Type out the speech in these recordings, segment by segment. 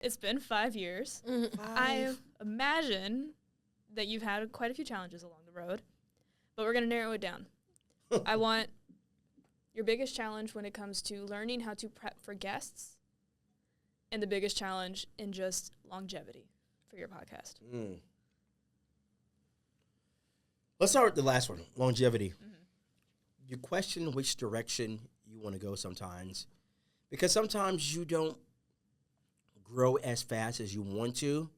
It's been 5 years. I imagine that you've had quite a few challenges along the road, but we're going to narrow it down. I want your biggest challenge when it comes to learning how to prep for guests and the biggest challenge in just longevity for your podcast. Let's start with the last one, longevity. You question which direction you want to go sometimes because sometimes you don't grow as fast as you want to,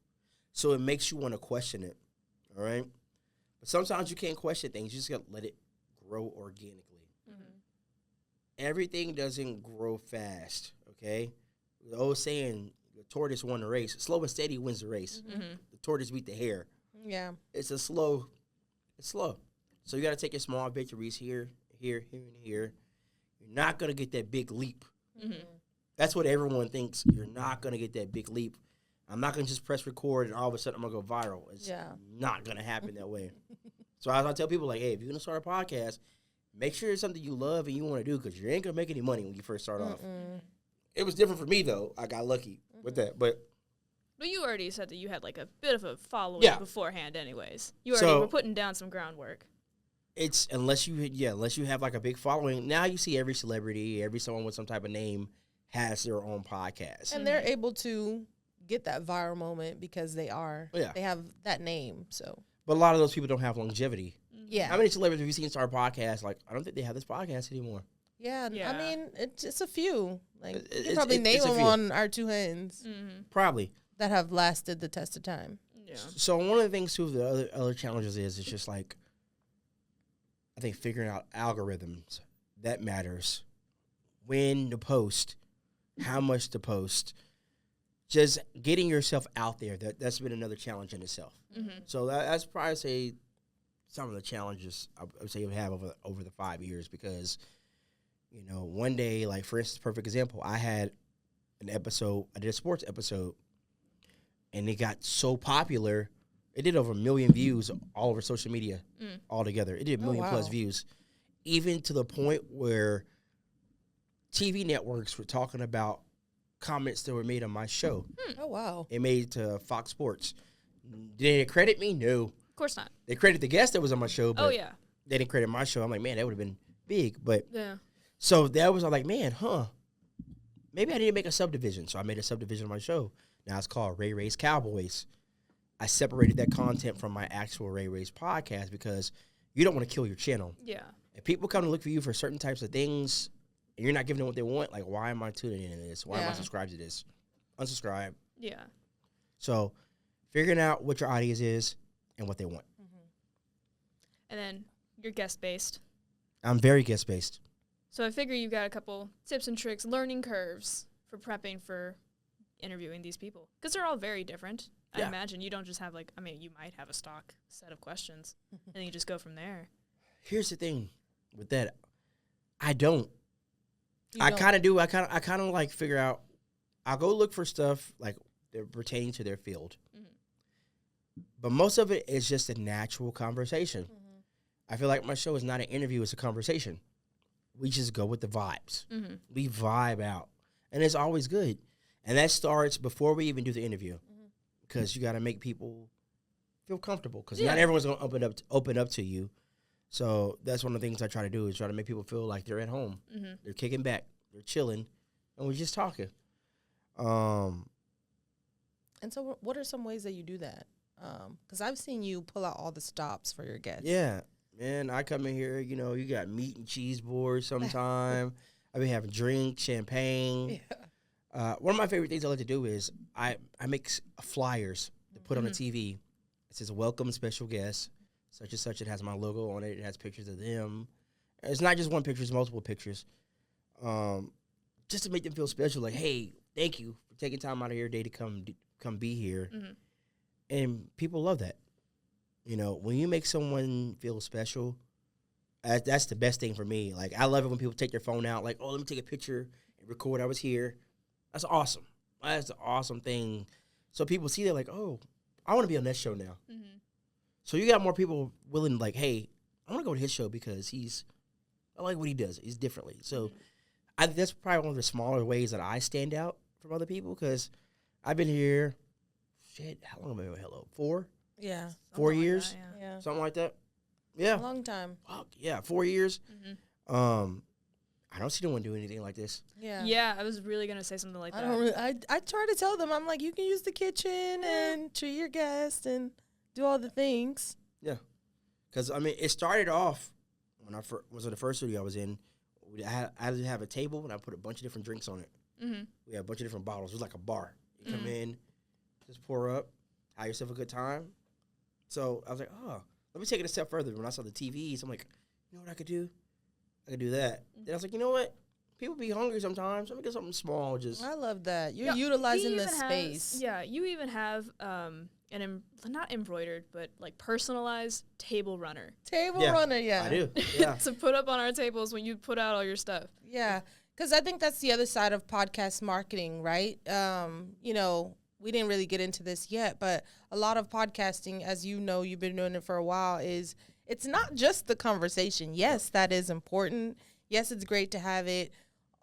so it makes you want to question it, all right? But sometimes you can't question things. You just got to let it grow organically. Everything doesn't grow fast, okay? The old saying, the tortoise won the race. Slow and steady wins the race. The tortoise beat the hare. Yeah. It's slow. So you got to take your small victories here, and here. You're not going to get that big leap. That's what everyone thinks. You're not going to get that big leap. I'm not going to just press record and all of a sudden I'm going to go viral. It's not going to happen that way. So I tell people, like, hey, if you're going to start a podcast, make sure it's something you love and you want to do because you ain't going to make any money when you first start off. It was different for me, though. I got lucky with that. But you already said that you had, like, a bit of a following beforehand anyways. You already were putting down some groundwork. It's unless you have, like, a big following. Now you see every celebrity, every someone with some type of name has their own podcast. And they're able to get that viral moment because they have that name. So, but a lot of those people don't have longevity. Yeah. How many celebrities have you seen start podcasts? Like, I don't think they have this podcast anymore. Yeah. I mean, it's a few. Like, you can It's probably name a them few. on our two hands Probably. that have lasted the test of time. Yeah. So one of the things, too, the other challenges is it's just like, I think figuring out algorithms, that matters. When to post, how much to post. Just getting yourself out there, that's been another challenge in itself. So that's probably, say, some of the challenges I would say we have over the 5 years because, you know, one day, like, for instance, perfect example, I had an episode, I did a sports episode, and it got so popular, it did over 1 million views all over social media altogether. It did 1 million plus views, even to the point where TV networks were talking about comments that were made on my show. Oh, wow. It made it to Fox Sports. Did they credit me? No. Of course not. They credit the guest that was on my show, but yeah. they didn't credit my show. I'm like, man, that would have been big. But Yeah. so that was, I'm like, man, maybe I need to make a subdivision. So I made a subdivision of my show. Now it's called Ray Ray's Cowboys. I separated that content from my actual Ray Ray's podcast because you don't want to kill your channel. Yeah. If people come to look for you for certain types of things and you're not giving them what they want, like, why am I tuning into this? Why am I subscribed to this? Unsubscribe. Yeah. So figuring out what your audience is and what they want. And then you're guest-based. I'm very guest-based. So I figure you got a couple tips and tricks, learning curves for prepping for interviewing these people. Because they're all very different. Yeah. I imagine you don't just have, like, I mean, you might have a stock set of questions, and then you just go from there. Here's the thing with that. I don't. I kind of do. I kind of like figure out. I'll go look for stuff like that pertaining to their field. But most of it is just a natural conversation. I feel like my show is not an interview, it's a conversation. We just go with the vibes. We vibe out. And it's always good. And that starts before we even do the interview. Because you got to make people feel comfortable. Because not everyone's going to open up to you. So that's one of the things I try to do is try to make people feel like they're at home. They're kicking back. They're chilling. And we're just talking. And so what are some ways that you do that? Because I've seen you pull out all the stops for your guests. Yeah. Man, I come in here, you know, you got meat and cheese boards sometime. I be having drinks, champagne. One of my favorite things I like to do is I make flyers to put on the TV. It says, welcome special guest, such and such. It has my logo on it. It has pictures of them. It's not just one picture. It's multiple pictures. Just to make them feel special. Like, hey, thank you for taking time out of your day to come be here. And people love that. You know, when you make someone feel special, that's the best thing for me. Like, I love it when people take their phone out. Like, oh, let me take a picture and record I was here. That's awesome. That's an awesome thing. So people see that like, oh, I want to be on that show now. So you got more people willing, like, hey, I want to go to his show because I like what he does. He's differently. So I think that's probably one of the smaller ways that I stand out from other people because I've been here. Shit, how long have I been at Hello? 4? Yeah. 4 years? Like that, Yeah. Something like that. Yeah. A long time. Fuck, yeah, 4 years. Mm-hmm. I don't see no one do anything like this. Yeah. Yeah, I was really gonna say something like that. I try to tell them, I'm like, you can use the kitchen and treat your guests and do all the things. Yeah. Because, I mean, it started off when I was in the first studio I was in. I had to have a table, and I put a bunch of different drinks on it. Mm-hmm. We had a bunch of different bottles. It was like a bar. You come in, just pour up, have yourself a good time. So I was like, oh, let me take it a step further. When I saw the TVs, I'm like, you know what I could do? I could do that. Then I was like, you know what? People be hungry sometimes. Let me get something small. Just I love that. You're utilizing the has, space. Yeah, you even have not embroidered, but like personalized table runner. Table runner, yeah. I do. Yeah. To put up on our tables when you put out all your stuff. Yeah, because I think that's the other side of podcast marketing, right? You know, we didn't really get into this yet, but a lot of podcasting, as you know, you've been doing it for a while, is it's not just the conversation. Yes, that is important. Yes, it's great to have it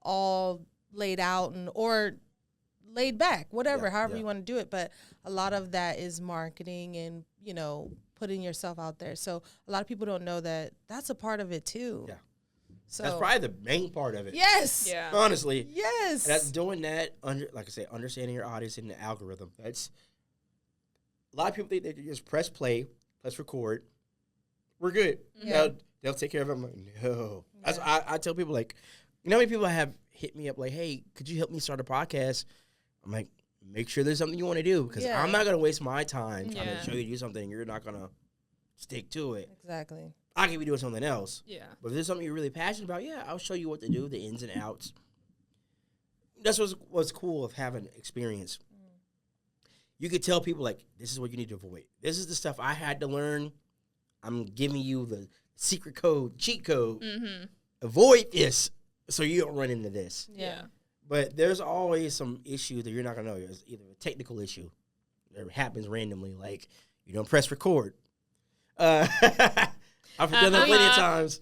all laid out or laid back, whatever, however you want to do it. But a lot of that is marketing and, you know, putting yourself out there. So a lot of people don't know that that's a part of it too. Yeah. So That's probably the main part of it. yes. Yeah. Honestly. Yes. That's doing that, like I say, understanding your audience and the algorithm. That's a lot of people think they can just press play, press record. We're good. Yeah. They'll take care of it. I'm like, no. That's, I tell people, like, you know how many people have hit me up like, hey, could you help me start a podcast? I'm like, make sure there's something you want to do, because I'm not going to waste my time trying to show you to do something and you're not going to stick to it. Exactly. I could be doing something else. Yeah. But if there's something you're really passionate about, yeah, I'll show you what to do, the ins and outs. That's what's cool of having experience. You could tell people, like, this is what you need to avoid. This is the stuff I had to learn. I'm giving you the secret code, cheat code. Mm-hmm. Avoid this so you don't run into this. Yeah. But there's always some issue that you're not going to know. There's either a technical issue that happens randomly, like you don't press record. I've done that plenty of times.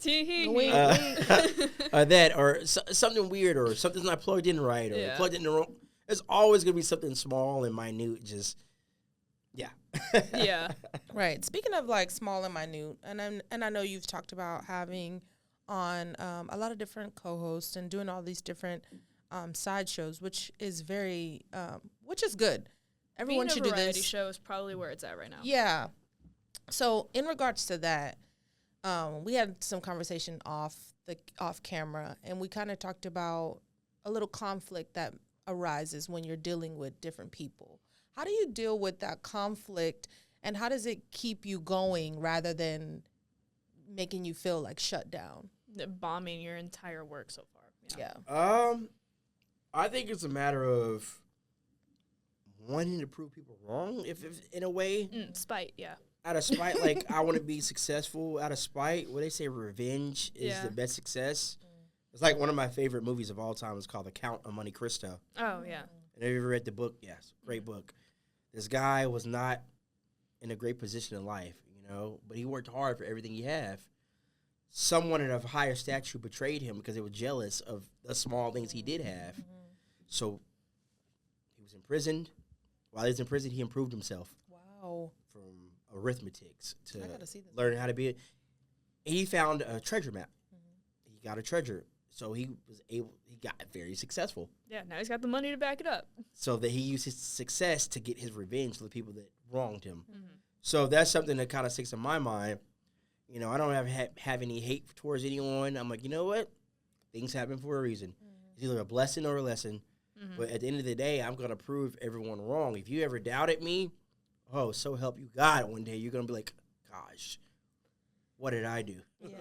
That or something weird, or something's not plugged in right, or plugged in the wrong. There's always going to be something small and minute. Just Yeah. Right. Speaking of like small and minute, and I know you've talked about having on a lot of different co-hosts and doing all these different side shows, which is very, which is good. Everyone should do this. Being a variety show is probably where it's at right now. Yeah. So in regards to that, we had some conversation off camera, and we kind of talked about a little conflict that arises when you're dealing with different people. How do you deal with that conflict, and how does it keep you going rather than making you feel like shut down? Bombing your entire work so far. Yeah. I think it's a matter of wanting to prove people wrong, if in a way. Spite, yeah. Out of spite, like, I want to be successful. Out of spite, what they say, revenge is the best success. It's like one of my favorite movies of all time. It's called The Count of Monte Cristo. Oh, yeah. And have you ever read the book? Yes, great book. This guy was not in a great position in life, you know, but he worked hard for everything he had. Someone of a higher stature betrayed him because they were jealous of the small things he did have. So he was imprisoned. While he was in prison, he improved himself. Wow. From arithmetics to see this. learning how to be. He found a treasure map. He got a treasure. So he got very successful. Yeah, now he's got the money to back it up. So that he used his success to get his revenge for the people that wronged him. So that's something that kind of sticks in my mind. You know, I don't have any hate towards anyone. I'm like, you know what? Things happen for a reason. It's either a blessing or a lesson. But at the end of the day, I'm going to prove everyone wrong. If you ever doubted me, so help you God, one day you're going to be like, gosh, what did I do? Yeah.